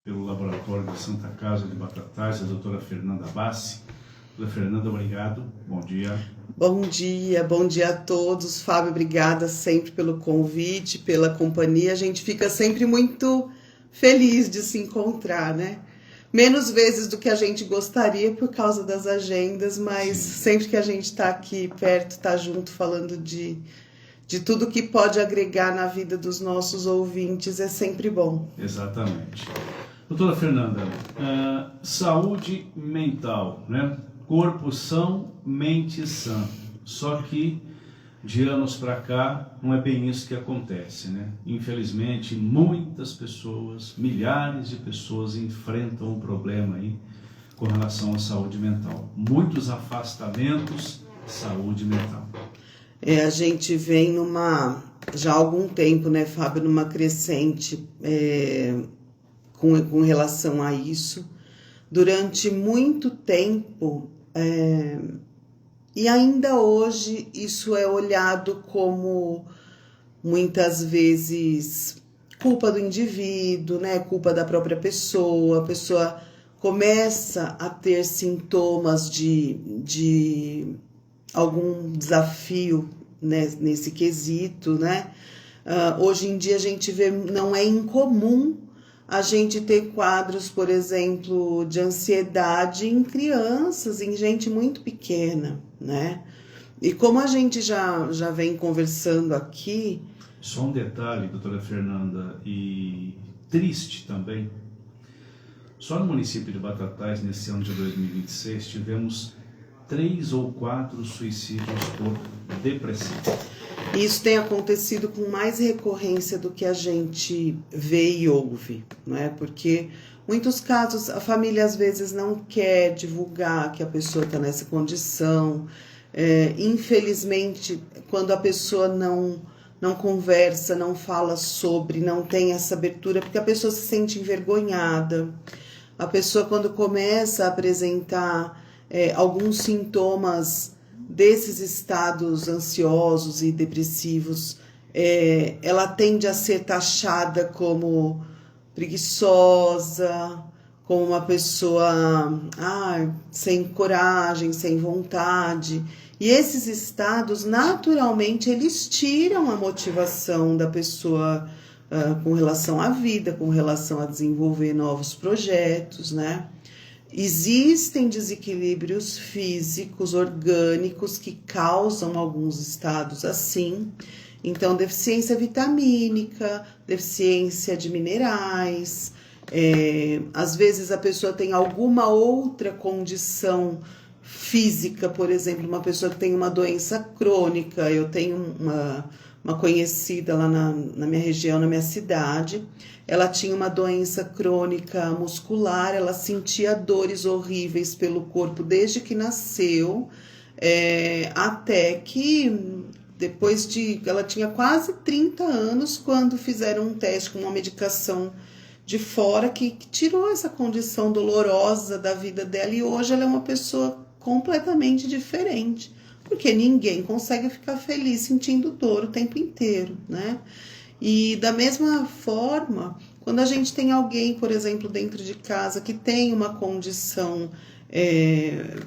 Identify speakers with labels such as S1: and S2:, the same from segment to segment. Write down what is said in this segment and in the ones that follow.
S1: pelo Laboratório da Santa Casa de Batatais, a doutora Fernanda Bassi. Doutora Fernanda, obrigado. Bom dia.
S2: Bom dia a todos. Fábio, obrigada sempre pelo convite, pela companhia. A gente fica sempre muito feliz de se encontrar, né? Menos vezes do que a gente gostaria por causa das agendas, mas sempre que a gente está aqui perto, está junto, falando de tudo que pode agregar na vida dos nossos ouvintes, é sempre bom.
S1: Exatamente. Doutora Fernanda, saúde mental, né? Corpo são, mente sã. Só que de anos para cá não é bem isso que acontece, né? Infelizmente, muitas pessoas, milhares de pessoas enfrentam um problema aí com relação à saúde mental. Muitos afastamentos, saúde mental.
S2: A gente vem já há algum tempo, né, Fábio, numa crescente com relação a isso. Durante muito tempo, e ainda hoje, isso é olhado como, muitas vezes, culpa do indivíduo, né, culpa da própria pessoa. A pessoa começa a ter sintomas de algum desafio, né, nesse quesito, né? Hoje em dia a gente vê, não é incomum a gente ter quadros, por exemplo, de ansiedade em crianças, em gente muito pequena, né? E como a gente já vem conversando aqui...
S1: Só um detalhe, doutora Fernanda, e triste também. Só no município de Batatais, nesse ano de 2026, tivemos 3 ou 4 suicídios por depressão.
S2: Isso tem acontecido com mais recorrência do que a gente vê e ouve, né? Porque muitos casos a família às vezes não quer divulgar que a pessoa está nessa condição. Infelizmente, quando a pessoa não conversa, não fala sobre, não tem essa abertura, porque a pessoa se sente envergonhada. A pessoa, quando começa a apresentar alguns sintomas desses estados ansiosos e depressivos, ela tende a ser taxada como preguiçosa, como uma pessoa sem coragem, sem vontade. E esses estados, naturalmente, eles tiram a motivação da pessoa com relação à vida, com relação a desenvolver novos projetos, né? Existem desequilíbrios físicos, orgânicos, que causam alguns estados assim. Então, deficiência vitamínica, deficiência de minerais. Às vezes a pessoa tem alguma outra condição física, por exemplo, uma pessoa que tem uma doença crônica. Eu tenho uma conhecida lá na minha região, na minha cidade. Ela tinha uma doença crônica muscular, ela sentia dores horríveis pelo corpo desde que nasceu, até que depois ela tinha quase 30 anos, quando fizeram um teste com uma medicação de fora que tirou essa condição dolorosa da vida dela, e hoje ela é uma pessoa completamente diferente, porque ninguém consegue ficar feliz sentindo dor o tempo inteiro, né? E da mesma forma, quando a gente tem alguém, por exemplo, dentro de casa que tem uma condição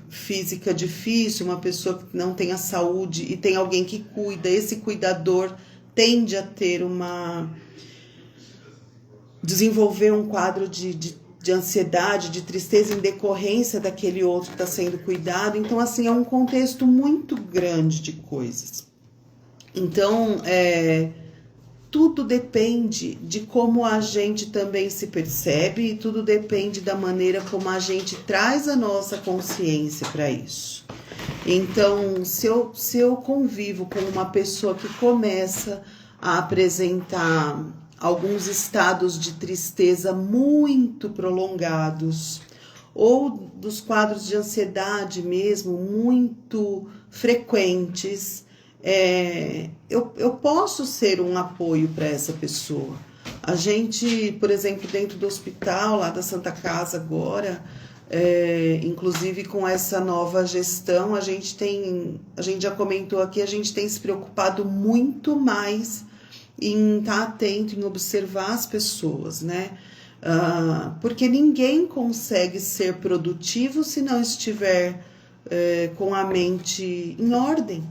S2: física difícil, uma pessoa que não tem a saúde e tem alguém que cuida, esse cuidador tende a desenvolver um quadro de ansiedade, de tristeza em decorrência daquele outro que está sendo cuidado. Então, assim, é um contexto muito grande de coisas. Então, tudo depende de como a gente também se percebe, e tudo depende da maneira como a gente traz a nossa consciência para isso. Então, se eu convivo com uma pessoa que começa a apresentar alguns estados de tristeza muito prolongados, ou dos quadros de ansiedade mesmo muito frequentes, eu posso ser um apoio para essa pessoa. A gente, por exemplo, dentro do hospital lá da Santa Casa agora, inclusive com essa nova gestão, a gente já comentou aqui, a gente tem se preocupado muito mais em estar atento, em observar as pessoas, né? Porque ninguém consegue ser produtivo se não estiver com a mente em ordem.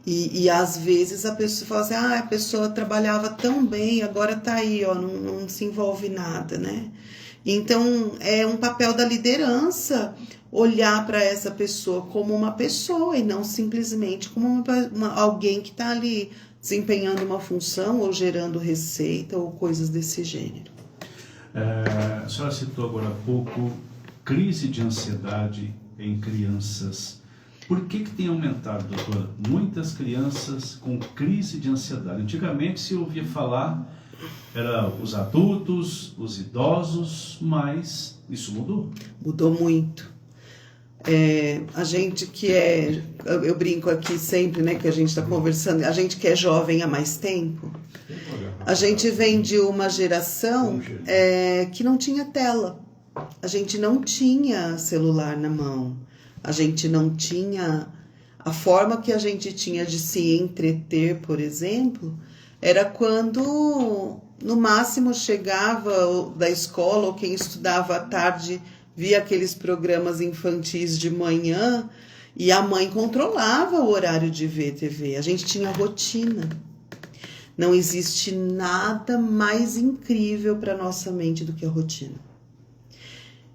S2: E às vezes a pessoa fala assim, a pessoa trabalhava tão bem, agora tá aí, ó, não se envolve nada, né? Então, é um papel da liderança olhar para essa pessoa como uma pessoa e não simplesmente como alguém que está ali desempenhando uma função ou gerando receita ou coisas desse gênero.
S1: A senhora citou agora há pouco crise de ansiedade em crianças. Por que tem aumentado, doutora? Muitas crianças com crise de ansiedade. Antigamente se ouvia falar, era os adultos, os idosos, mas isso mudou.
S2: Mudou muito. A gente que eu brinco aqui sempre, né, que a gente está conversando, a gente que é jovem há mais tempo, a gente vem de uma geração que não tinha tela, a gente não tinha celular na mão, a gente não tinha a forma que a gente tinha de se entreter, por exemplo, era quando no máximo chegava da escola ou quem estudava à tarde via aqueles programas infantis de manhã e a mãe controlava o horário de ver TV. A gente tinha rotina. Não existe nada mais incrível para nossa mente do que a rotina.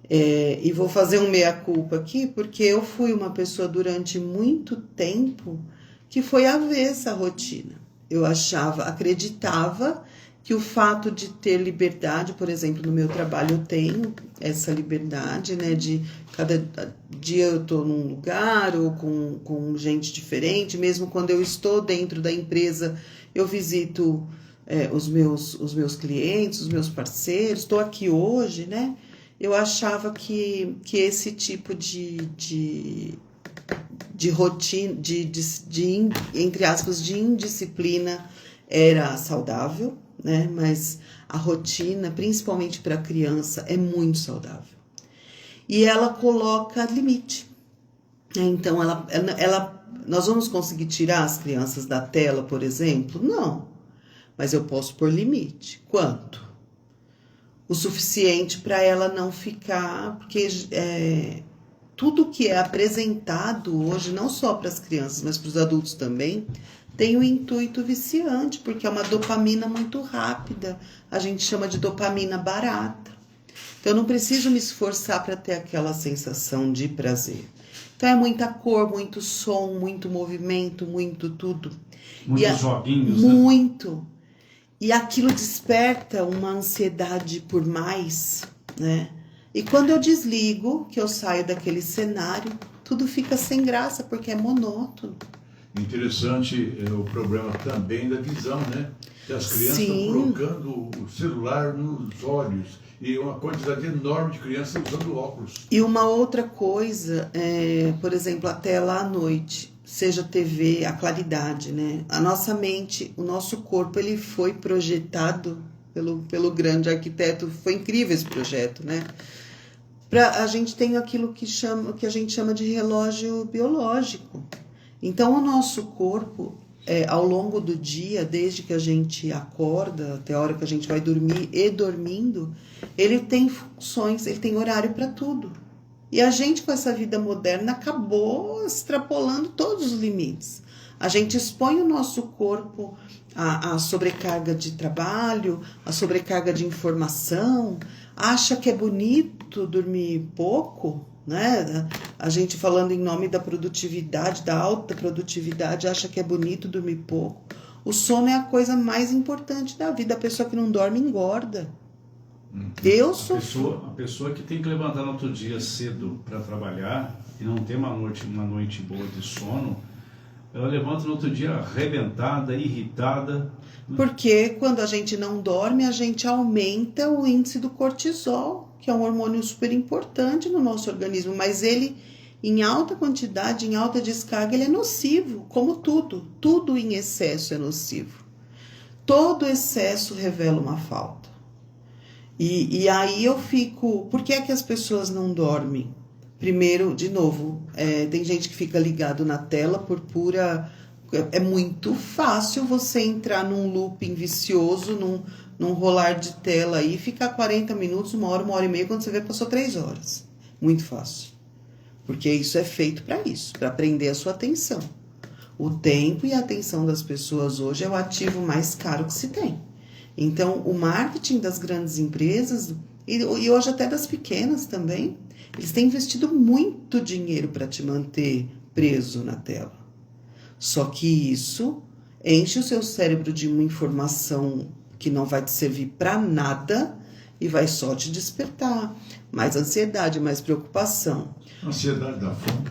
S2: E vou fazer um meia-culpa aqui, porque eu fui uma pessoa durante muito tempo que foi avessa à rotina. Eu acreditava que o fato de ter liberdade, por exemplo, no meu trabalho eu tenho essa liberdade, né, de cada dia eu estou num lugar ou com gente diferente, mesmo quando eu estou dentro da empresa, eu visito os meus clientes, os meus parceiros, estou aqui hoje, né, eu achava que esse tipo de rotina, entre aspas, de indisciplina era saudável, né? Mas a rotina, principalmente para a criança, é muito saudável. E ela coloca limite. Então, nós vamos conseguir tirar as crianças da tela, por exemplo? Não. Mas eu posso pôr limite. Quanto? O suficiente para ela não ficar... Porque tudo que é apresentado hoje, não só para as crianças, mas para os adultos também, tem um intuito viciante, porque é uma dopamina muito rápida. A gente chama de dopamina barata. Então, eu não preciso me esforçar para ter aquela sensação de prazer. Então, é muita cor, muito som, muito movimento, muito tudo.
S1: Muitos joguinhos,
S2: muito. Né? E aquilo desperta uma ansiedade por mais, né? E quando eu desligo, que eu saio daquele cenário, tudo fica sem graça, porque é monótono.
S3: Interessante o problema também da visão, né? Que as crianças estão colocando o celular nos olhos e uma quantidade enorme de crianças usando óculos.
S2: E uma outra coisa, por exemplo, a tela à noite, seja TV, a claridade, né? A nossa mente, o nosso corpo, ele foi projetado pelo grande arquiteto, foi incrível esse projeto, né? A gente tem aquilo que a gente chama de relógio biológico. Então, o nosso corpo, ao longo do dia, desde que a gente acorda até a hora que a gente vai dormir e dormindo, ele tem funções, ele tem horário para tudo. E a gente, com essa vida moderna, acabou extrapolando todos os limites. A gente expõe o nosso corpo à sobrecarga de trabalho, à sobrecarga de informação, acha que é bonito dormir pouco, né? A gente falando em nome da produtividade, da alta produtividade, acha que é bonito dormir pouco. O sono é a coisa mais importante da vida. A pessoa que não dorme engorda.
S1: A pessoa que tem que levantar no outro dia cedo para trabalhar e não ter uma noite boa de sono, ela levanta no outro dia arrebentada, irritada.
S2: Porque quando a gente não dorme, a gente aumenta o índice do cortisol, que é um hormônio super importante no nosso organismo, mas ele, em alta quantidade, em alta descarga, ele é nocivo, como tudo. Tudo em excesso é nocivo. Todo excesso revela uma falta. E aí eu fico... Por que é que as pessoas não dormem? Primeiro, de novo, tem gente que fica ligado na tela por pura... É muito fácil você entrar num looping vicioso, num rolar de tela aí, ficar 40 minutos, 1 hora e meia, quando você vê, passou 3 horas. Muito fácil. Porque isso é feito para isso, para prender a sua atenção. O tempo e a atenção das pessoas hoje é o ativo mais caro que se tem. Então, o marketing das grandes empresas, e hoje até das pequenas também, eles têm investido muito dinheiro para te manter preso na tela. Só que isso enche o seu cérebro de uma informação que não vai te servir para nada e vai só te despertar mais ansiedade, mais preocupação.
S3: Ansiedade dá fome.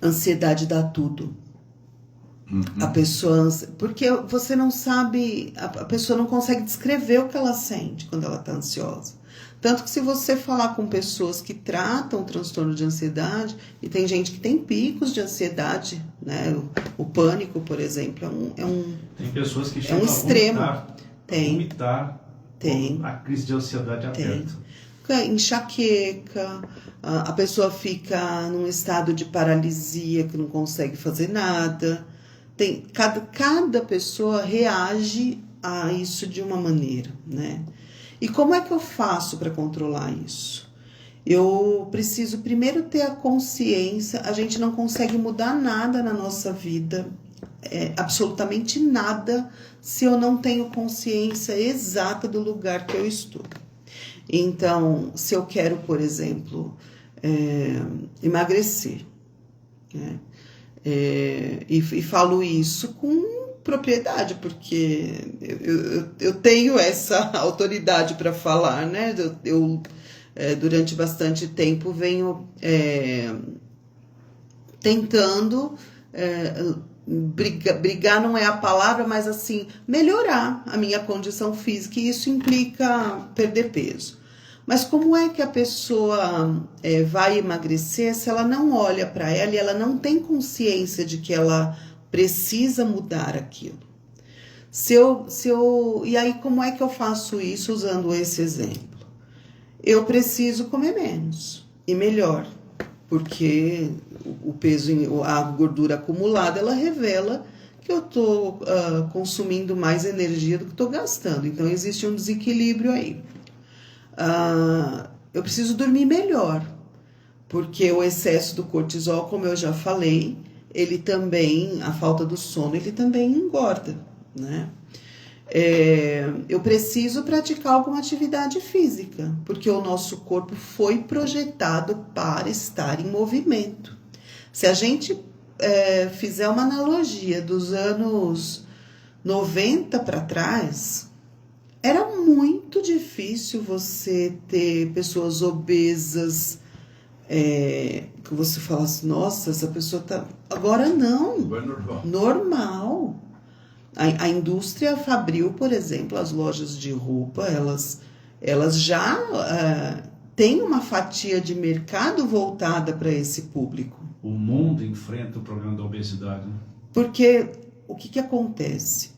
S2: Ansiedade dá tudo. A pessoa, porque você não sabe, a pessoa não consegue descrever o que ela sente quando ela está ansiosa. Tanto que se você falar com pessoas que tratam o transtorno de ansiedade, e tem gente que tem picos de ansiedade, né? O pânico, por exemplo,
S1: tem pessoas que chegam
S2: um extremo.
S1: A vomitar,
S2: tem.
S1: A crise de ansiedade aperta.
S2: Enxaqueca, a pessoa fica num estado de paralisia que não consegue fazer nada. Cada pessoa reage a isso de uma maneira, né? E como é que eu faço para controlar isso? Eu preciso primeiro ter a consciência. A gente não consegue mudar nada na nossa vida, absolutamente nada, se eu não tenho consciência exata do lugar que eu estou. Então, se eu quero, por exemplo, emagrecer, né? E falo isso com propriedade, porque eu tenho essa autoridade para falar, né? Eu durante bastante tempo venho tentando brigar não é a palavra, mas assim, melhorar a minha condição física, e isso implica perder peso. Mas como é que a pessoa vai emagrecer se ela não olha para ela e ela não tem consciência de que ela precisa mudar aquilo? E aí, como é que eu faço isso usando esse exemplo? Eu preciso comer menos e melhor, porque o peso, a gordura acumulada, ela revela que eu estou consumindo mais energia do que estou gastando. Então, existe um desequilíbrio aí. Eu preciso dormir melhor, porque o excesso do cortisol, como eu já falei, ele também, a falta do sono, ele também engorda, né? Eu preciso praticar alguma atividade física, porque o nosso corpo foi projetado para estar em movimento. Se a gente fizer uma analogia dos anos 90 para trás, era muito difícil você ter pessoas obesas, que você falasse, nossa, essa pessoa tá... Agora não. Normal. A indústria fabril, por exemplo, as lojas de roupa, elas já têm uma fatia de mercado voltada para esse público.
S1: O mundo enfrenta o problema da obesidade, né?
S2: Porque o que acontece?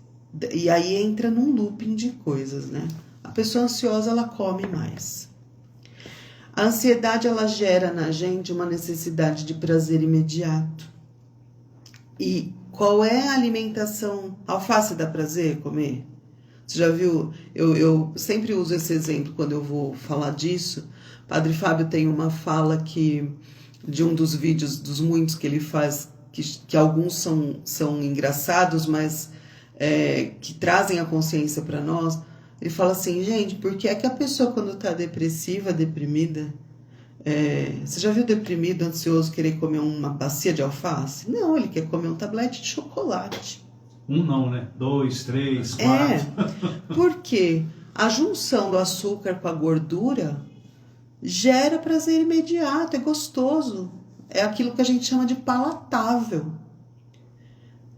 S2: E aí entra num looping de coisas, né? A pessoa ansiosa, ela come mais. A ansiedade, ela gera na gente uma necessidade de prazer imediato. E qual é a alimentação? Alface dá prazer comer? Você já viu? Eu sempre uso esse exemplo quando eu vou falar disso. Padre Fábio tem uma fala de um dos vídeos, dos muitos que ele faz, que alguns são engraçados, mas que trazem a consciência para nós. Ele fala assim, gente, por que é que a pessoa quando está depressiva, deprimida, você já viu deprimido, ansioso, querer comer uma bacia de alface? Não, ele quer comer um tablete de chocolate.
S1: Um não, né? 2, 3, 4.
S2: Porque a junção do açúcar com a gordura gera prazer imediato, é gostoso. É aquilo que a gente chama de palatável.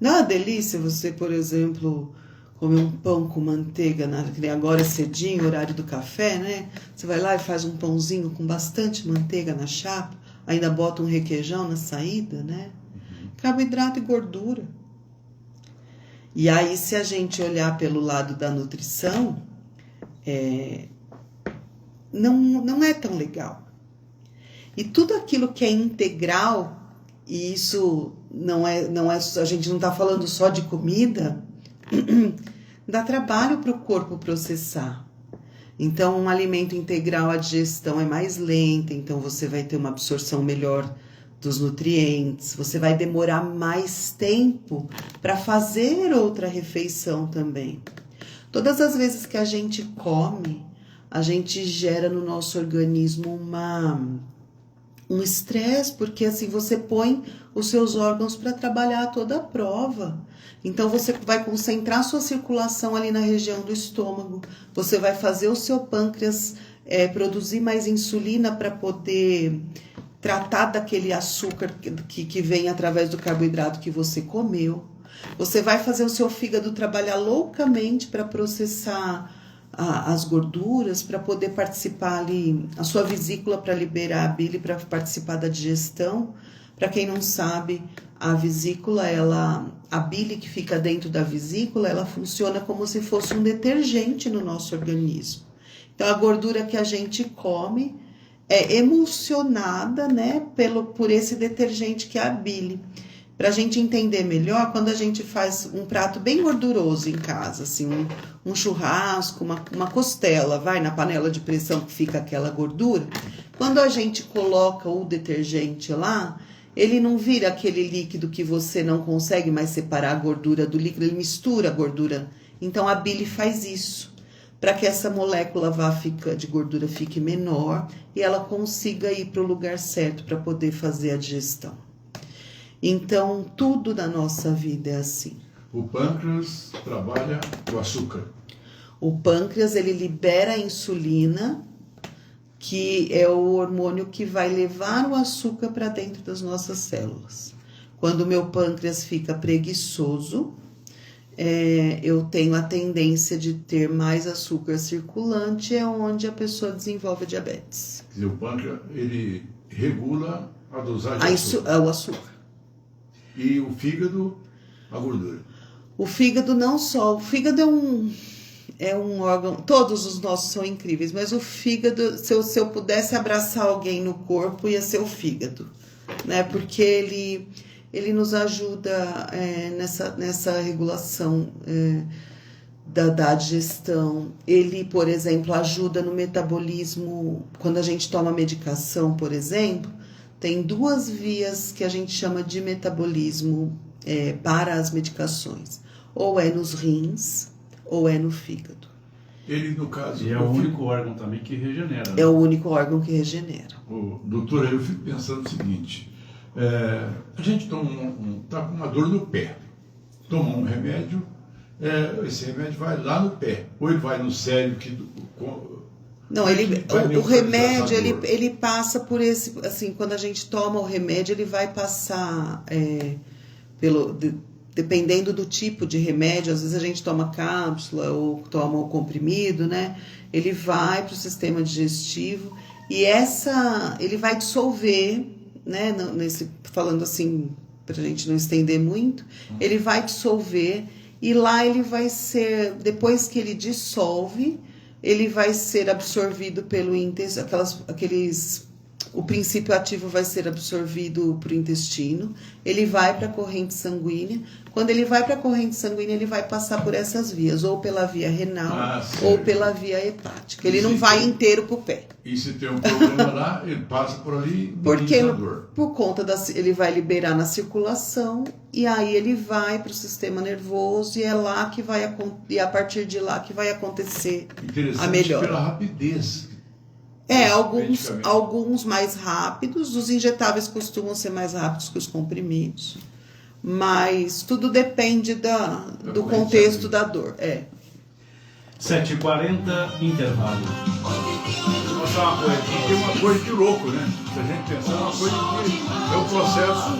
S2: Não é uma delícia você, por exemplo, comer um pão com manteiga, agora é cedinho, horário do café, né? Você vai lá e faz um pãozinho com bastante manteiga na chapa, ainda bota um requeijão na saída, né? Carboidrato e gordura. E aí, se a gente olhar pelo lado da nutrição, não é tão legal. E tudo aquilo que é integral, e isso não é a gente não está falando só de comida, dá trabalho para o corpo processar. Então, um alimento integral, a digestão é mais lenta, então você vai ter uma absorção melhor dos nutrientes, você vai demorar mais tempo para fazer outra refeição também. Todas as vezes que a gente come, a gente gera no nosso organismo um estresse, porque assim você põe os seus órgãos para trabalhar toda a prova. Então você vai concentrar sua circulação ali na região do estômago, você vai fazer o seu pâncreas produzir mais insulina para poder tratar daquele açúcar que vem através do carboidrato que você comeu. Você vai fazer o seu fígado trabalhar loucamente para processar as gorduras, para poder participar ali, a sua vesícula para liberar a bile, para participar da digestão. Para quem não sabe, a vesícula, a bile que fica dentro da vesícula, ela funciona como se fosse um detergente no nosso organismo. Então, a gordura que a gente come é emulsionada, né, por esse detergente que é a bile. Para a gente entender melhor, quando a gente faz um prato bem gorduroso em casa, assim, um churrasco, uma costela, vai na panela de pressão que fica aquela gordura, quando a gente coloca o detergente lá, ele não vira aquele líquido que você não consegue mais separar a gordura do líquido, ele mistura a gordura. Então a bile faz isso, para que essa molécula de gordura fique menor e ela consiga ir para o lugar certo para poder fazer a digestão. Então, tudo na nossa vida é assim.
S3: O pâncreas trabalha com açúcar.
S2: O pâncreas, ele libera a insulina, que é o hormônio que vai levar o açúcar para dentro das nossas células. Quando o meu pâncreas fica preguiçoso, eu tenho a tendência de ter mais açúcar circulante, é onde a pessoa desenvolve diabetes.
S3: Quer dizer, o pâncreas, ele regula a dosagem
S2: o açúcar.
S3: E o fígado, a gordura.
S2: O fígado não só, o fígado é um órgão, todos os nossos são incríveis, mas o fígado, se eu pudesse abraçar alguém no corpo, ia ser o fígado, né? Porque ele nos ajuda nessa regulação da digestão. Ele, por exemplo, ajuda no metabolismo. Quando a gente toma medicação, por exemplo, tem 2 vias que a gente chama de metabolismo para as medicações. Ou é nos rins, ou é no fígado.
S3: Ele, no caso...
S1: E é o único órgão também que regenera. Né?
S2: É o único órgão que regenera.
S3: Doutor, eu fico pensando o seguinte, a gente tá com uma dor no pé, toma um remédio, esse remédio vai lá no pé, ou ele vai no cérebro
S2: Não, o remédio, ele passa por esse, assim, quando a gente toma o remédio, ele vai passar dependendo do tipo de remédio, às vezes a gente toma cápsula ou toma o comprimido, né? Ele vai para o sistema digestivo e ele vai dissolver, né? Falando assim, para a gente não estender muito, ele vai dissolver e lá ele vai ser, depois que ele dissolve, ele vai ser absorvido pelo intestino, o princípio ativo vai ser absorvido para o intestino, ele vai para a corrente sanguínea. Quando ele vai para a corrente sanguínea, ele vai passar por essas vias, ou pela via renal, ou pela via hepática. Ele não vai inteiro para o pé.
S3: E se tem um problema lá, ele passa por ali,
S2: porque por conta ele vai liberar na circulação, e aí ele vai para o sistema nervoso, e é lá que e a partir de lá que vai acontecer a melhora.
S3: Pela rapidez.
S2: Alguns mais rápidos, os injetáveis costumam ser mais rápidos que os comprimidos, mas tudo depende do contexto da dor.
S1: 7h40, intervalo.
S3: Vou mostrar uma coisa aqui, tem uma coisa de louco, né? Se a gente pensar, é uma coisa que é o processo